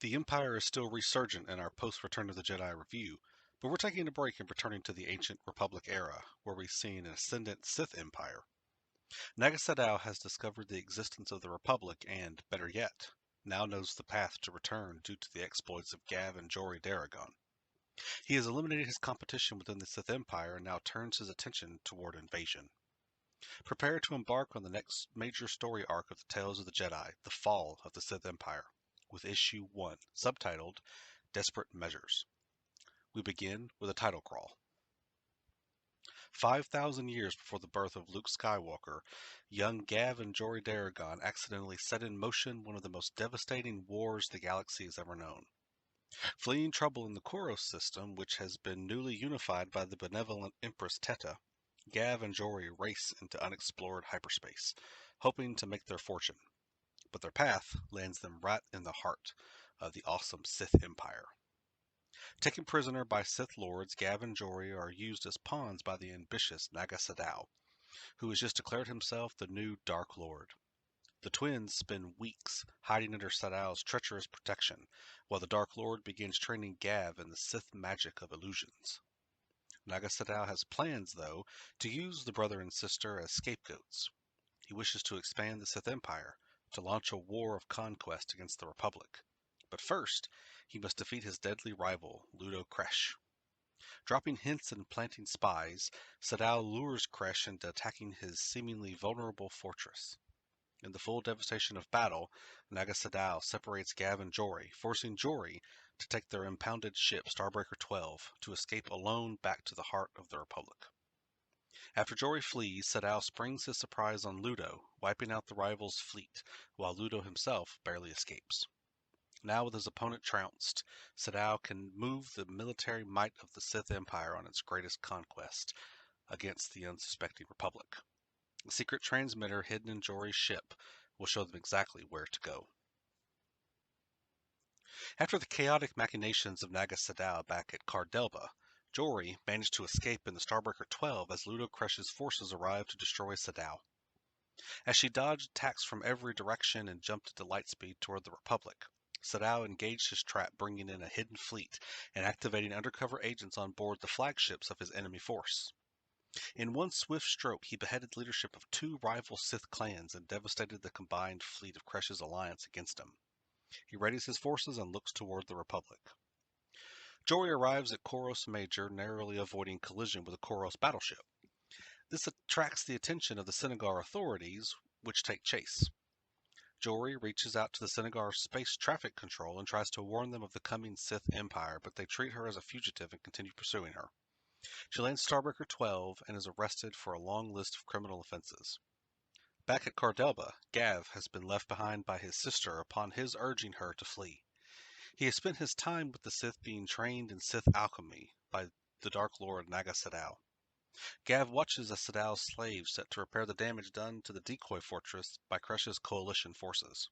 The Empire is still resurgent in our post-Return of the Jedi review, but we're taking a break and returning to the ancient Republic era, where we've seen an ascendant Sith Empire. Naga Sadow has discovered the existence of the Republic and, better yet, now knows the path to return due to the exploits of Gav and Jori Daragon. He has eliminated his competition within the Sith Empire and now turns his attention toward invasion. Prepare to embark on the next major story arc of the Tales of the Jedi, The Fall of the Sith Empire, with Issue 1, subtitled Desperate Measures. We begin with a title crawl. 5,000 years before the birth of Luke Skywalker, young Gav and Jori Daragon accidentally set in motion one of the most devastating wars the galaxy has ever known. Fleeing trouble in the Koros system, which has been newly unified by the benevolent Empress Teta, Gav and Jori race into unexplored hyperspace, hoping to make their fortune. But their path lands them right in the heart of the awesome Sith Empire. Taken prisoner by Sith Lords, Gav and Jori are used as pawns by the ambitious Naga Sadow, who has just declared himself the new Dark Lord. The twins spend weeks hiding under Sadow's treacherous protection, while the Dark Lord begins training Gav in the Sith magic of illusions. Naga Sadow has plans, though, to use the brother and sister as scapegoats. He wishes to expand the Sith Empire, to launch a war of conquest against the Republic. But first, he must defeat his deadly rival, Ludo Kresh. Dropping hints and planting spies, Sadow lures Kresh into attacking his seemingly vulnerable fortress. In the full devastation of battle, Naga Sadow separates Gav and Jori, forcing Jori to take their impounded ship Starbreaker 12 to escape alone back to the heart of the Republic. After Jori flees, Sadow springs his surprise on Ludo, wiping out the rival's fleet, while Ludo himself barely escapes. Now with his opponent trounced, Sadow can move the military might of the Sith Empire on its greatest conquest against the unsuspecting Republic. The secret transmitter hidden in Jori's ship will show them exactly where to go. After the chaotic machinations of Naga Sadow back at Cardelba, Jori managed to escape in the Starbreaker 12 as Ludo Kresh's forces arrived to destroy Sadow. As she dodged attacks from every direction and jumped into lightspeed toward the Republic, Sadow engaged his trap, bringing in a hidden fleet and activating undercover agents on board the flagships of his enemy force. In one swift stroke, he beheaded the leadership of two rival Sith clans and devastated the combined fleet of Kresh's alliance against him. He readies his forces and looks toward the Republic. Jori arrives at Koros Major, narrowly avoiding collision with a Koros battleship. This attracts the attention of the Senegar authorities, which take chase. Jori reaches out to the Senegar Space Traffic Control and tries to warn them of the coming Sith Empire, but they treat her as a fugitive and continue pursuing her. She lands Starbreaker 12 and is arrested for a long list of criminal offenses. Back at Cardelba, Gav has been left behind by his sister upon his urging her to flee. He has spent his time with the Sith being trained in Sith alchemy by the Dark Lord Naga Sadow. Gav watches as Sadow's slaves set to repair the damage done to the decoy fortress by Kresh's coalition forces.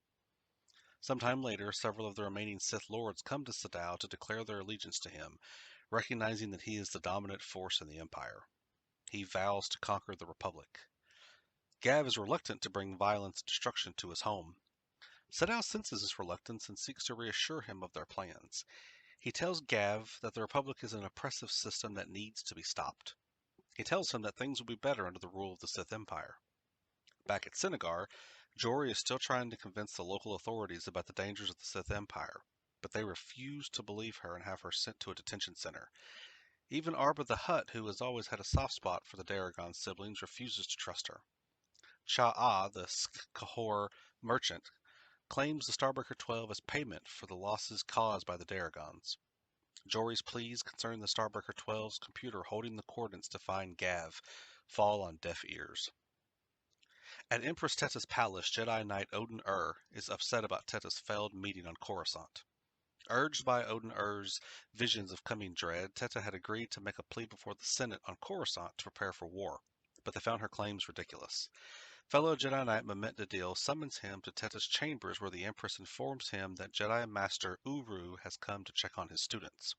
Sometime later, several of the remaining Sith Lords come to Sadow to declare their allegiance to him, recognizing that he is the dominant force in the Empire. He vows to conquer the Republic. Gav is reluctant to bring violence and destruction to his home. Sadow senses his reluctance and seeks to reassure him of their plans. He tells Gav that the Republic is an oppressive system that needs to be stopped. He tells him that things will be better under the rule of the Sith Empire. Back at Senegar, Jori is still trying to convince the local authorities about the dangers of the Sith Empire, but they refuse to believe her and have her sent to a detention center. Even Arba the Hutt, who has always had a soft spot for the Daragon siblings, refuses to trust her. Cha-Ah, the Skahor merchant, claims the Starbreaker 12 as payment for the losses caused by the Daragons. Jori's pleas concerning the Starbreaker 12's computer holding the coordinates to find Gav fall on deaf ears. At Empress Teta's palace, Jedi Knight Odin is upset about Teta's failed meeting on Coruscant. Urged by Odin visions of coming dread, Teta had agreed to make a plea before the Senate on Coruscant to prepare for war, but they found her claims ridiculous. Fellow Jedi Knight Mehmet Dadil summons him to Teta's chambers, where the Empress informs him that Jedi Master Uru has come to check on his students.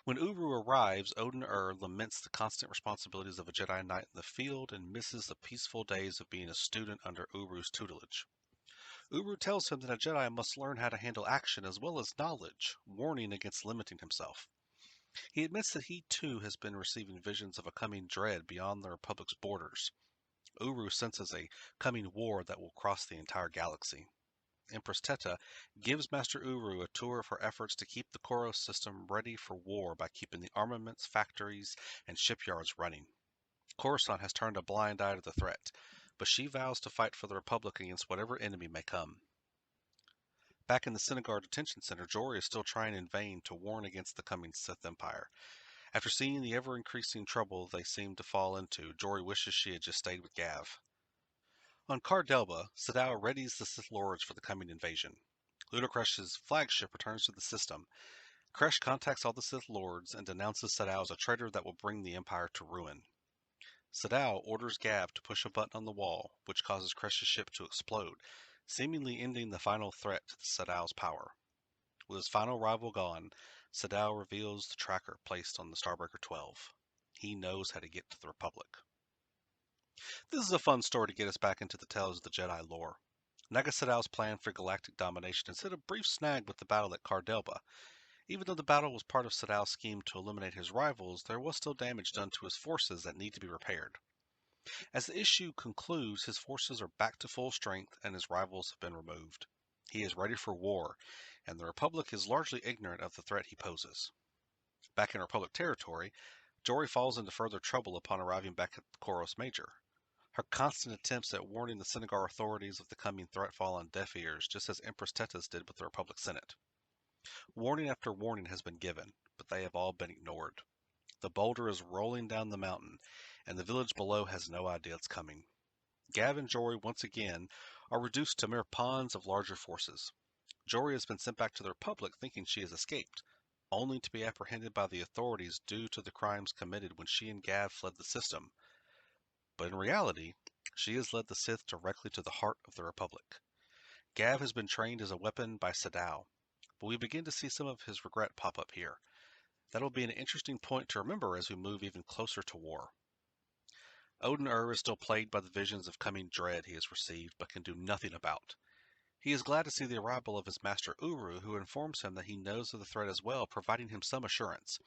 When Uru arrives, Odin laments the constant responsibilities of a Jedi Knight in the field and misses the peaceful days of being a student under Uru's tutelage. Uru tells him that a Jedi must learn how to handle action as well as knowledge, warning against limiting himself. He admits that he too has been receiving visions of a coming dread beyond the Republic's borders. Uru senses a coming war that will cross the entire galaxy. Empress Teta gives Master Uru a tour of her efforts to keep the Koros system ready for war by keeping the armaments, factories, and shipyards running. Coruscant has turned a blind eye to the threat, but she vows to fight for the Republic against whatever enemy may come. Back in the Senegar Detention Center, Jori is still trying in vain to warn against the coming Sith Empire. After seeing the ever-increasing trouble they seem to fall into, Jori wishes she had just stayed with Gav. On Car Delba, Sadow readies the Sith Lords for the coming invasion. Ludacresh's flagship returns to the system. Kresh contacts all the Sith Lords and denounces Sadow as a traitor that will bring the Empire to ruin. Sadow orders Gav to push a button on the wall, which causes Kresh's ship to explode, seemingly ending the final threat to Sadow's power. With his final rival gone, Sadow reveals the tracker placed on the Starbreaker 12. He knows how to get to the Republic. This is a fun story to get us back into the Tales of the Jedi lore. Naga Sadow's plan for galactic domination is hit a brief snag with the battle at Car Delba. Even though the battle was part of Sadow's scheme to eliminate his rivals, there was still damage done to his forces that need to be repaired. As the issue concludes, his forces are back to full strength and his rivals have been removed. He is ready for war, and the Republic is largely ignorant of the threat he poses. Back in Republic territory, Jori falls into further trouble upon arriving back at Koros Major. Her constant attempts at warning the Senegar authorities of the coming threat fall on deaf ears, just as Empress Teta's did with the Republic Senate. Warning after warning has been given, but they have all been ignored. The boulder is rolling down the mountain, and the village below has no idea it's coming. Gav and Jori, once again, are reduced to mere pawns of larger forces. Jori has been sent back to the Republic thinking she has escaped, only to be apprehended by the authorities due to the crimes committed when she and Gav fled the system. But in reality, she has led the Sith directly to the heart of the Republic. Gav has been trained as a weapon by Sadow, but we begin to see some of his regret pop up here. That'll be an interesting point to remember as we move even closer to war. Odin is still plagued by the visions of coming dread he has received, but can do nothing about. He is glad to see the arrival of his master Uru, who informs him that he knows of the threat as well, providing him some assurance.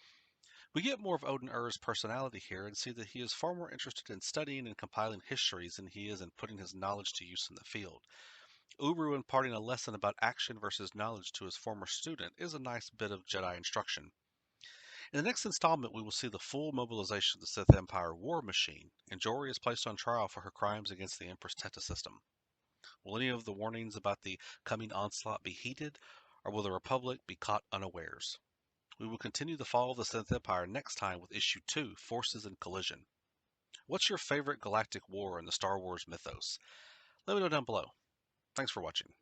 We get more of Odin personality here and see that he is far more interested in studying and compiling histories than he is in putting his knowledge to use in the field. Uru imparting a lesson about action versus knowledge to his former student is a nice bit of Jedi instruction. In the next installment, we will see the full mobilization of the Sith Empire war machine, and Jori is placed on trial for her crimes against the Empress Teta system. Will any of the warnings about the coming onslaught be heeded, or will the Republic be caught unawares? We will continue the fall of the Sith Empire next time with Issue 2, Forces in Collision. What's your favorite galactic war in the Star Wars mythos? Let me know down below. Thanks for watching.